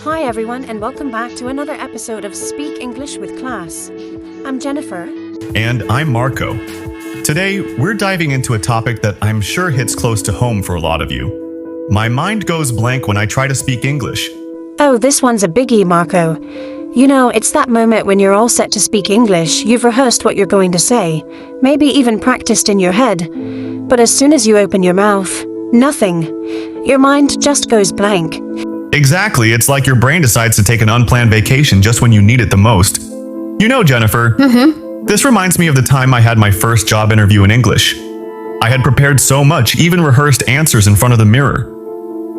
Hi everyone, and welcome back to another episode of Speak English with Class. I'm Jennifer. And I'm Marco. Today, we're diving into a topic that I'm sure hits close to home for a lot of you. My mind goes blank when I try to speak English. Oh, this one's a biggie, Marco. You know, it's that moment when you're all set to speak English, you've rehearsed what you're going to say, maybe even practiced in your head. But as soon as you open your mouth, nothing. Your mind just goes blank. Exactly, it's like your brain decides to take an unplanned vacation just when you need it the most. You know, Jennifer, this reminds me of the time I had my first job interview in English. I had prepared so much, even rehearsed answers in front of the mirror.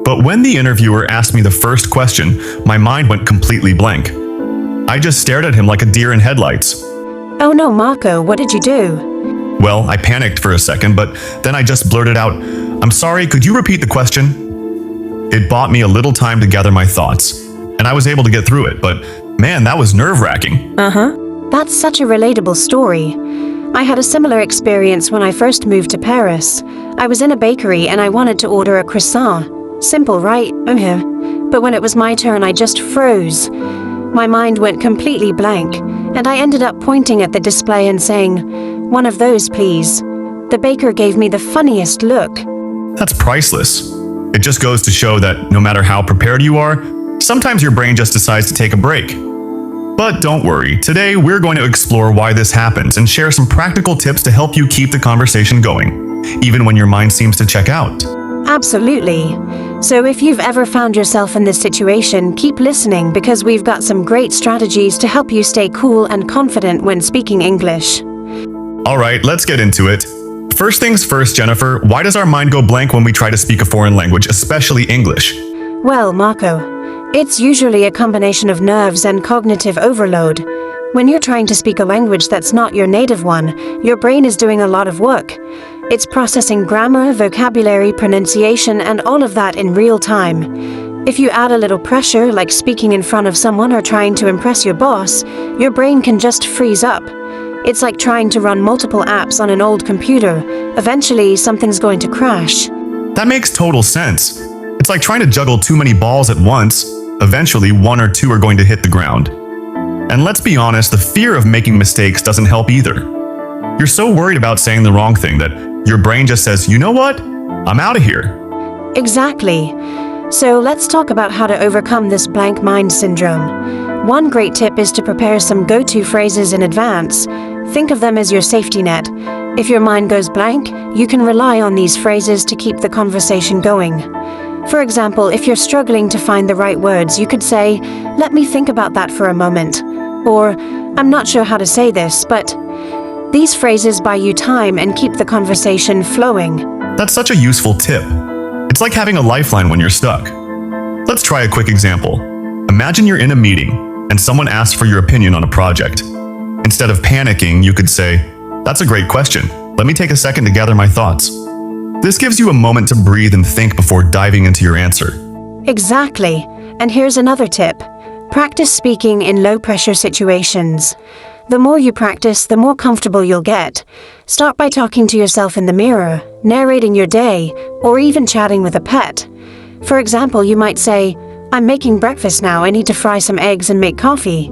But when the interviewer asked me the first question, my mind went completely blank. I just stared at him like a deer in headlights. Oh no, Marco, what did you do? Well, I panicked for a second, but then I just blurted out, "I'm sorry, could you repeat the question?" It bought me a little time to gather my thoughts, and I was able to get through it, but man, that was nerve-wracking. That's such a relatable story. I had a similar experience when I first moved to Paris. I was in a bakery and I wanted to order a croissant. Simple, right? But when it was my turn, I just froze. My mind went completely blank, and I ended up pointing at the display and saying, "One of those, please." The baker gave me the funniest look. That's priceless. It just goes to show that no matter how prepared you are, sometimes your brain just decides to take a break. But don't worry, today we're going to explore why this happens and share some practical tips to help you keep the conversation going, even when your mind seems to check out. Absolutely. So if you've ever found yourself in this situation, keep listening because we've got some great strategies to help you stay cool and confident when speaking English. All right, let's get into it. First things first, Jennifer, why does our mind go blank when we try to speak a foreign language, especially English? Well, Marco, it's usually a combination of nerves and cognitive overload. When you're trying to speak a language that's not your native one, your brain is doing a lot of work. It's processing grammar, vocabulary, pronunciation, and all of that in real time. If you add a little pressure, like speaking in front of someone or trying to impress your boss, your brain can just freeze up. It's like trying to run multiple apps on an old computer. Eventually, something's going to crash. That makes total sense. It's like trying to juggle too many balls at once. Eventually, one or two are going to hit the ground. And let's be honest, the fear of making mistakes doesn't help either. You're so worried about saying the wrong thing that your brain just says, "You know what? I'm out of here." Exactly. So let's talk about how to overcome this blank mind syndrome. One great tip is to prepare some go-to phrases in advance. Think of them as your safety net. If your mind goes blank, you can rely on these phrases to keep the conversation going. For example, if you're struggling to find the right words, you could say, "Let me think about that for a moment." Or, "I'm not sure how to say this, but..." These phrases buy you time and keep the conversation flowing. That's such a useful tip. It's like having a lifeline when you're stuck. Let's try a quick example. Imagine you're in a meeting and someone asks for your opinion on a project. Instead of panicking, you could say, "That's a great question. Let me take a second to gather my thoughts." This gives you a moment to breathe and think before diving into your answer. Exactly. And here's another tip. Practice speaking in low-pressure situations. The more you practice, the more comfortable you'll get. Start by talking to yourself in the mirror, narrating your day, or even chatting with a pet. For example, you might say, "I'm making breakfast now, I need to fry some eggs and make coffee."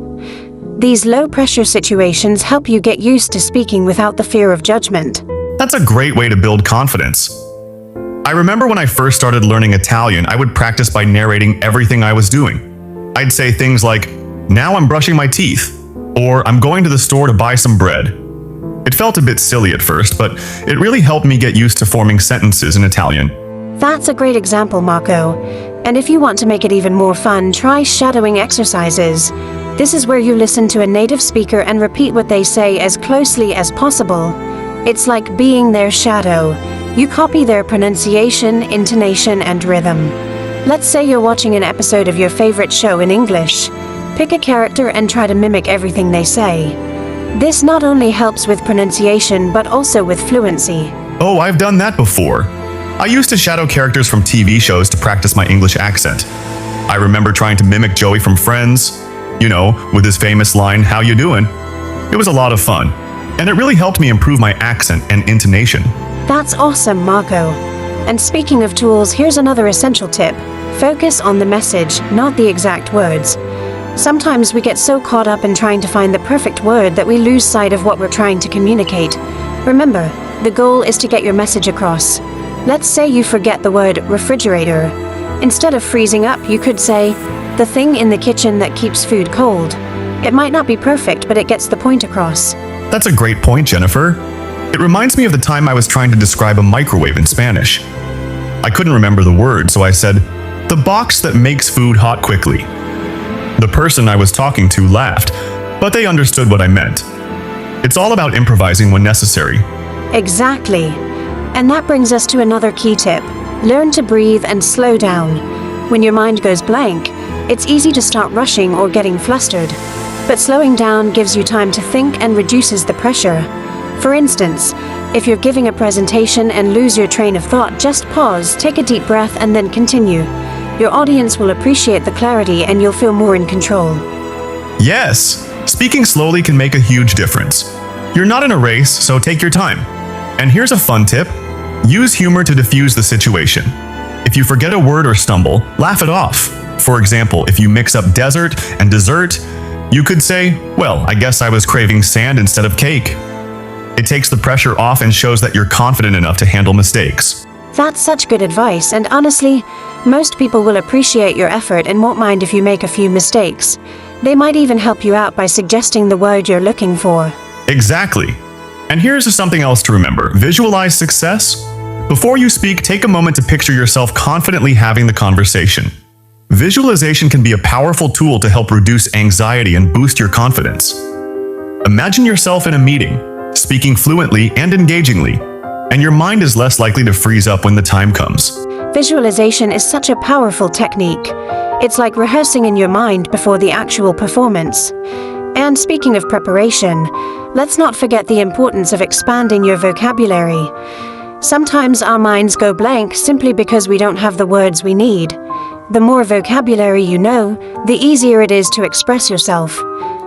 These low-pressure situations help you get used to speaking without the fear of judgment. That's a great way to build confidence. I remember when I first started learning Italian, I would practice by narrating everything I was doing. I'd say things like, "Now I'm brushing my teeth," or "I'm going to the store to buy some bread." It felt a bit silly at first, but it really helped me get used to forming sentences in Italian. That's a great example, Marco. And if you want to make it even more fun, try shadowing exercises. This is where you listen to a native speaker and repeat what they say as closely as possible. It's like being their shadow. You copy their pronunciation, intonation, and rhythm. Let's say you're watching an episode of your favorite show in English. Pick a character and try to mimic everything they say. This not only helps with pronunciation, but also with fluency. Oh, I've done that before. I used to shadow characters from TV shows to practice my English accent. I remember trying to mimic Joey from Friends, with his famous line, "How you doing?" It was a lot of fun, and it really helped me improve my accent and intonation. That's awesome, Marco. And speaking of tools, here's another essential tip. Focus on the message, not the exact words. Sometimes we get so caught up in trying to find the perfect word that we lose sight of what we're trying to communicate. Remember, the goal is to get your message across. Let's say you forget the word refrigerator. Instead of freezing up, you could say, the thing in the kitchen that keeps food cold. It might not be perfect, but it gets the point across. That's a great point, Jennifer. It reminds me of the time I was trying to describe a microwave in Spanish. I couldn't remember the word, so I said, the box that makes food hot quickly. The person I was talking to laughed, but they understood what I meant. It's all about improvising when necessary. Exactly. And that brings us to another key tip. Learn to breathe and slow down. When your mind goes blank, it's easy to start rushing or getting flustered. But slowing down gives you time to think and reduces the pressure. For instance, if you're giving a presentation and lose your train of thought, just pause, take a deep breath, and then continue. Your audience will appreciate the clarity and you'll feel more in control. Yes, speaking slowly can make a huge difference. You're not in a race, so take your time. And here's a fun tip. Use humor to diffuse the situation. If you forget a word or stumble, laugh it off. For example, if you mix up desert and dessert, you could say, well, I guess I was craving sand instead of cake. It takes the pressure off and shows that you're confident enough to handle mistakes. That's such good advice, and honestly, most people will appreciate your effort and won't mind if you make a few mistakes. They might even help you out by suggesting the word you're looking for. Exactly. And here's something else to remember. Visualize success. Before you speak, take a moment to picture yourself confidently having the conversation. Visualization can be a powerful tool to help reduce anxiety and boost your confidence. Imagine yourself in a meeting, speaking fluently and engagingly, and your mind is less likely to freeze up when the time comes. Visualization is such a powerful technique. It's like rehearsing in your mind before the actual performance. And speaking of preparation, let's not forget the importance of expanding your vocabulary. Sometimes our minds go blank simply because we don't have the words we need. The more vocabulary you know, the easier it is to express yourself.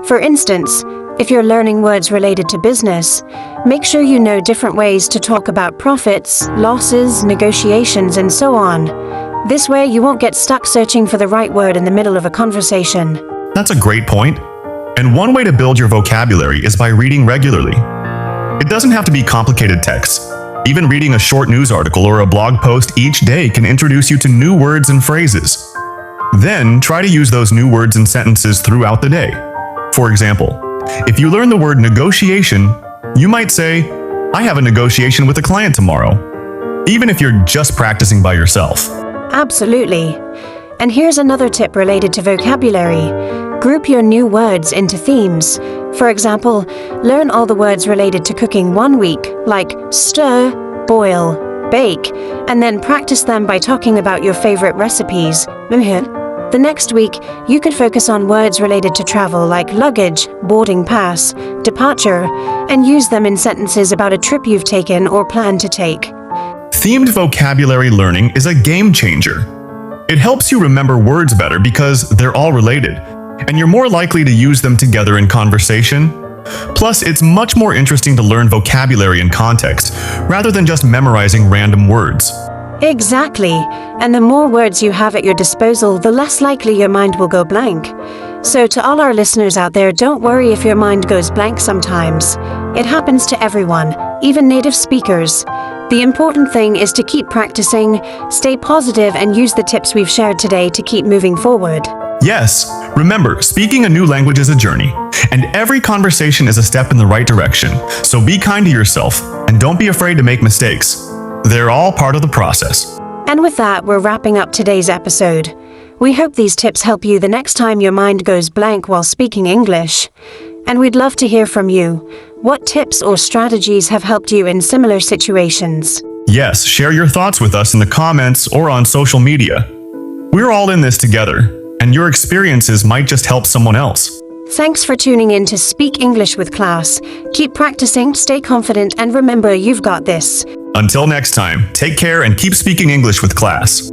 For instance, if you're learning words related to business, make sure you know different ways to talk about profits, losses, negotiations, and so on. This way, you won't get stuck searching for the right word in the middle of a conversation. That's a great point. And one way to build your vocabulary is by reading regularly. It doesn't have to be complicated text. Even reading a short news article or a blog post each day can introduce you to new words and phrases. Then, try to use those new words and sentences throughout the day. For example, if you learn the word negotiation, you might say, I have a negotiation with a client tomorrow, even if you're just practicing by yourself. Absolutely. And here's another tip related to vocabulary. Group your new words into themes. For example, learn all the words related to cooking one week, like stir, boil, bake, and then practice them by talking about your favorite recipes. The next week, you could focus on words related to travel like luggage, boarding pass, departure, and use them in sentences about a trip you've taken or plan to take. Themed vocabulary learning is a game changer. It helps you remember words better because they're all related, and you're more likely to use them together in conversation. Plus, it's much more interesting to learn vocabulary in context, rather than just memorizing random words. Exactly. And the more words you have at your disposal, the less likely your mind will go blank. So to all our listeners out there, don't worry if your mind goes blank sometimes. It happens to everyone, even native speakers. The important thing is to keep practicing, stay positive, and use the tips we've shared today to keep moving forward. Yes, remember, speaking a new language is a journey, and every conversation is a step in the right direction. So be kind to yourself, and don't be afraid to make mistakes. They're all part of the process. And with that, we're wrapping up today's episode. We hope these tips help you the next time your mind goes blank while speaking English. And we'd love to hear from you. What tips or strategies have helped you in similar situations? Yes, share your thoughts with us in the comments or on social media. We're all in this together, and your experiences might just help someone else. Thanks for tuning in to Speak English with Class. Keep practicing, stay confident, and remember, you've got this. Until next time, take care and keep speaking English with class.